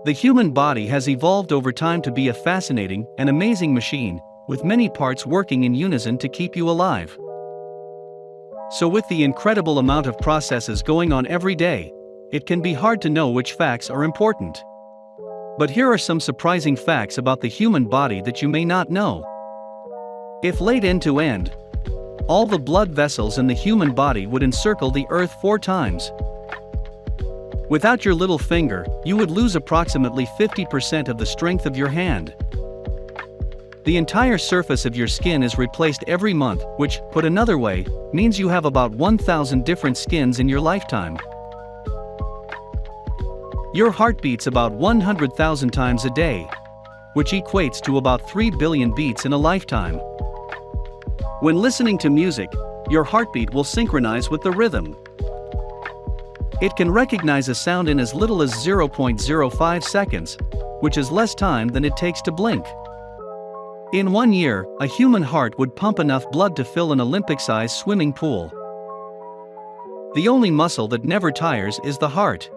The human body has evolved over time to be a fascinating and amazing machine, with many parts working in unison to keep you alive. So with the incredible amount of processes going on every day, it can be hard to know which facts are important. But here are some surprising facts about the human body that you may not know. If laid end to end, all the blood vessels in the human body would encircle the earth 4 times. Without your little finger, you would lose approximately 50% of the strength of your hand. The entire surface of your skin is replaced every month, which, put another way, means you have about 1,000 different skins in your lifetime. Your heart beats about 100,000 times a day, which equates to about 3 billion beats in a lifetime. When listening to music, your heartbeat will synchronize with the rhythm. It can recognize a sound in as little as 0.05 seconds, which is less time than it takes to blink. In 1 year, a human heart would pump enough blood to fill an Olympic-sized swimming pool. The only muscle that never tires is the heart.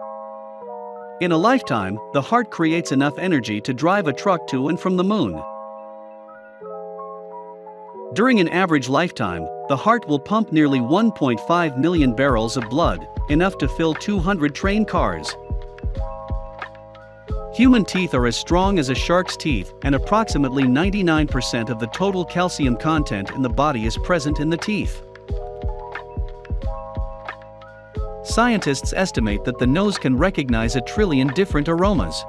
In a lifetime, the heart creates enough energy to drive a truck to and from the moon. During an average lifetime, the heart will pump nearly 1.5 million barrels of blood, enough to fill 200 train cars. Human teeth are as strong as a shark's teeth, and approximately 99% of the total calcium content in the body is present in the teeth. Scientists estimate that the nose can recognize 1 trillion different aromas.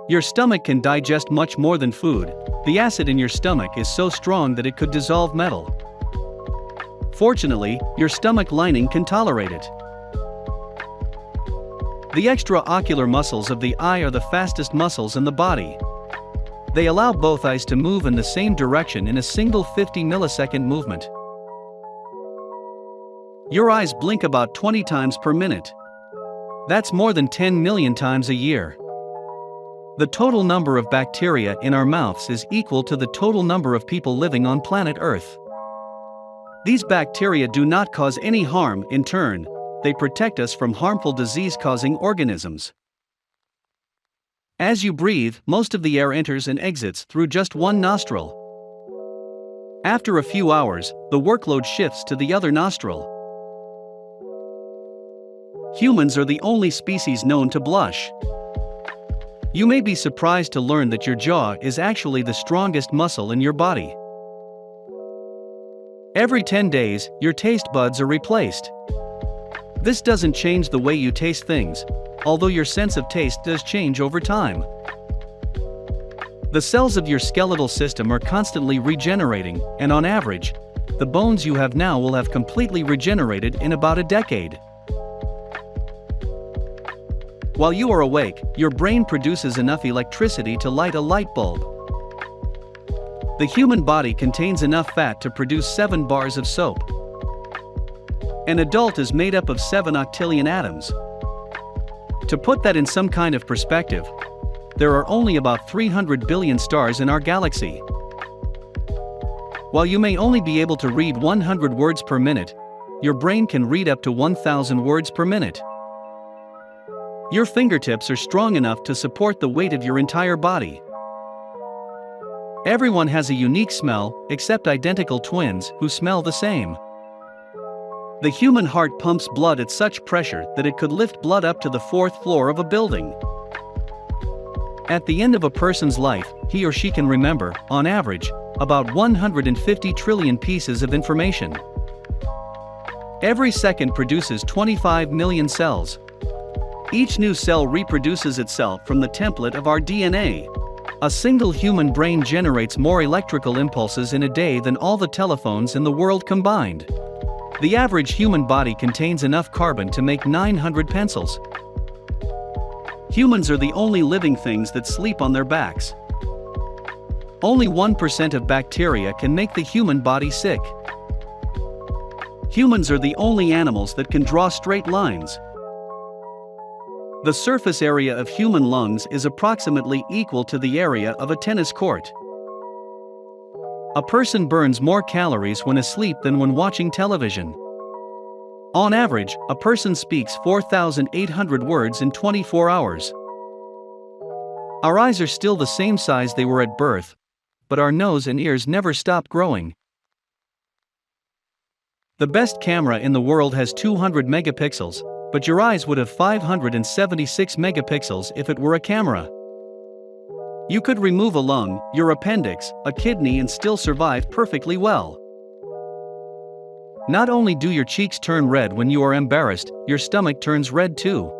Your stomach can digest much more than food. The acid in your stomach is so strong that it could dissolve metal. Fortunately, your stomach lining can tolerate it. The extraocular muscles of the eye are the fastest muscles in the body. They allow both eyes to move in the same direction in a single 50-millisecond movement. Your eyes blink about 20 times per minute. That's more than 10 million times a year. The total number of bacteria in our mouths is equal to the total number of people living on planet Earth. These bacteria do not cause any harm. In turn, they protect us from harmful disease-causing organisms. As you breathe, most of the air enters and exits through just one nostril. After a few hours, the workload shifts to the other nostril. Humans are the only species known to blush. You may be surprised to learn that your jaw is actually the strongest muscle in your body. Every 10 days, your taste buds are replaced. This doesn't change the way you taste things, although your sense of taste does change over time. The cells of your skeletal system are constantly regenerating, and on average, the bones you have now will have completely regenerated in about a decade. While you are awake, your brain produces enough electricity to light a light bulb. The human body contains enough fat to produce 7 bars of soap. An adult is made up of 7 octillion atoms. To put that in some kind of perspective, there are only about 300 billion stars in our galaxy. While you may only be able to read 100 words per minute, your brain can read up to 1,000 words per minute. Your fingertips are strong enough to support the weight of your entire body. Everyone has a unique smell, except identical twins who smell the same. The human heart pumps blood at such pressure that it could lift blood up to the 4th floor of a building. At the end of a person's life, he or she can remember, on average, about 150 trillion pieces of information. Every second produces 25 million cells. Each new cell reproduces itself from the template of our DNA. A single human brain generates more electrical impulses in a day than all the telephones in the world combined. The average human body contains enough carbon to make 900 pencils. Humans are the only living things that sleep on their backs. Only 1% of bacteria can make the human body sick. Humans are the only animals that can draw straight lines. The surface area of human lungs is approximately equal to the area of a tennis court. A person burns more calories when asleep than when watching television. On average, a person speaks 4,800 words in 24 hours. Our eyes are still the same size they were at birth, but our nose and ears never stop growing. The best camera in the world has 200 megapixels, but your eyes would have 576 megapixels if it were a camera. You could remove a lung, your appendix, a kidney and still survive perfectly well. Not only do your cheeks turn red when you are embarrassed, your stomach turns red too.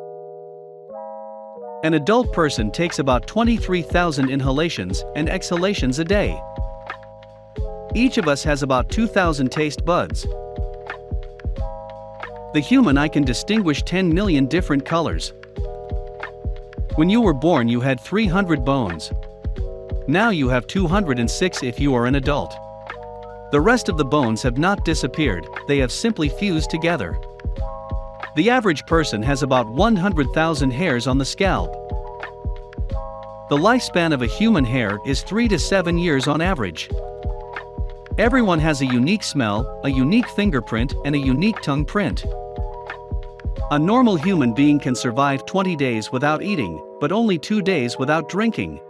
An adult person takes about 23,000 inhalations and exhalations a day. Each of us has about 2,000 taste buds. The human eye can distinguish 10 million different colors. When you were born, you had 300 bones. Now you have 206 if you are an adult. The rest of the bones have not disappeared, they have simply fused together. The average person has about 100,000 hairs on the scalp. The lifespan of a human hair is 3 to 7 years on average. Everyone has a unique smell, a unique fingerprint, and a unique tongue print. A normal human being can survive 20 days without eating, but only 2 days without drinking.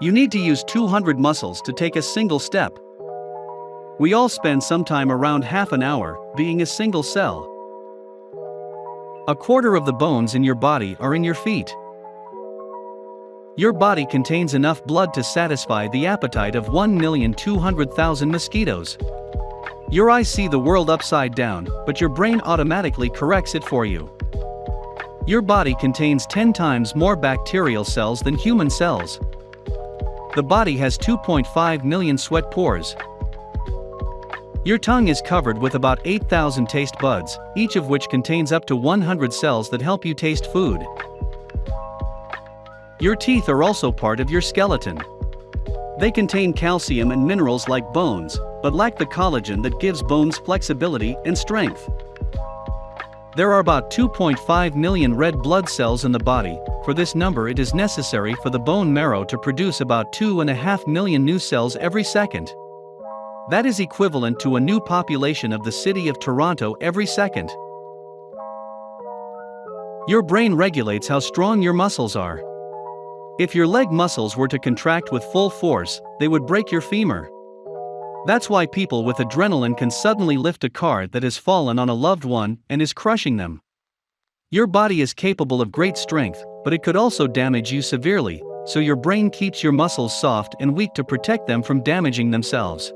You need to use 200 muscles to take a single step. We all spend some time around half an hour, being a single cell. A quarter of the bones in your body are in your feet. Your body contains enough blood to satisfy the appetite of 1,200,000 mosquitoes. Your eyes see the world upside down, but your brain automatically corrects it for you. Your body contains 10 times more bacterial cells than human cells. The body has 2.5 million sweat pores. Your tongue is covered with about 8,000 taste buds, each of which contains up to 100 cells that help you taste food. Your teeth are also part of your skeleton. They contain calcium and minerals like bones, but lack the collagen that gives bones flexibility and strength. There are about 2.5 million red blood cells in the body. For this number, it is necessary for the bone marrow to produce about 2.5 million new cells every second. That is equivalent to a new population of the city of Toronto every second. Your brain regulates how strong your muscles are. If your leg muscles were to contract with full force, they would break your femur. That's why people with adrenaline can suddenly lift a car that has fallen on a loved one and is crushing them. Your body is capable of great strength, but it could also damage you severely, so your brain keeps your muscles soft and weak to protect them from damaging themselves.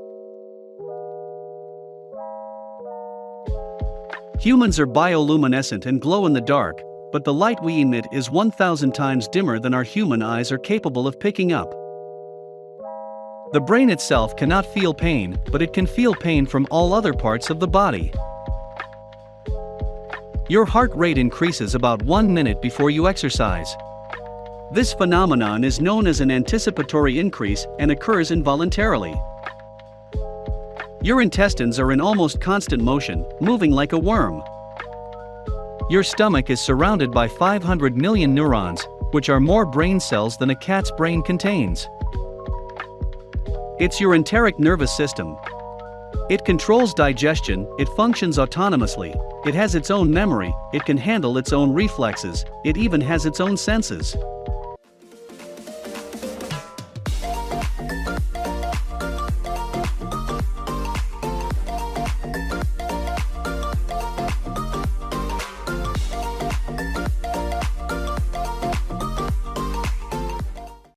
Humans are bioluminescent and glow in the dark, but the light we emit is 1,000 times dimmer than our human eyes are capable of picking up. The brain itself cannot feel pain, but it can feel pain from all other parts of the body. Your heart rate increases about 1 minute before you exercise. This phenomenon is known as an anticipatory increase and occurs involuntarily. Your intestines are in almost constant motion, moving like a worm. Your stomach is surrounded by 500 million neurons, which are more brain cells than a cat's brain contains. It's your enteric nervous system. It controls digestion, it functions autonomously, it has its own memory, it can handle its own reflexes, it even has its own senses.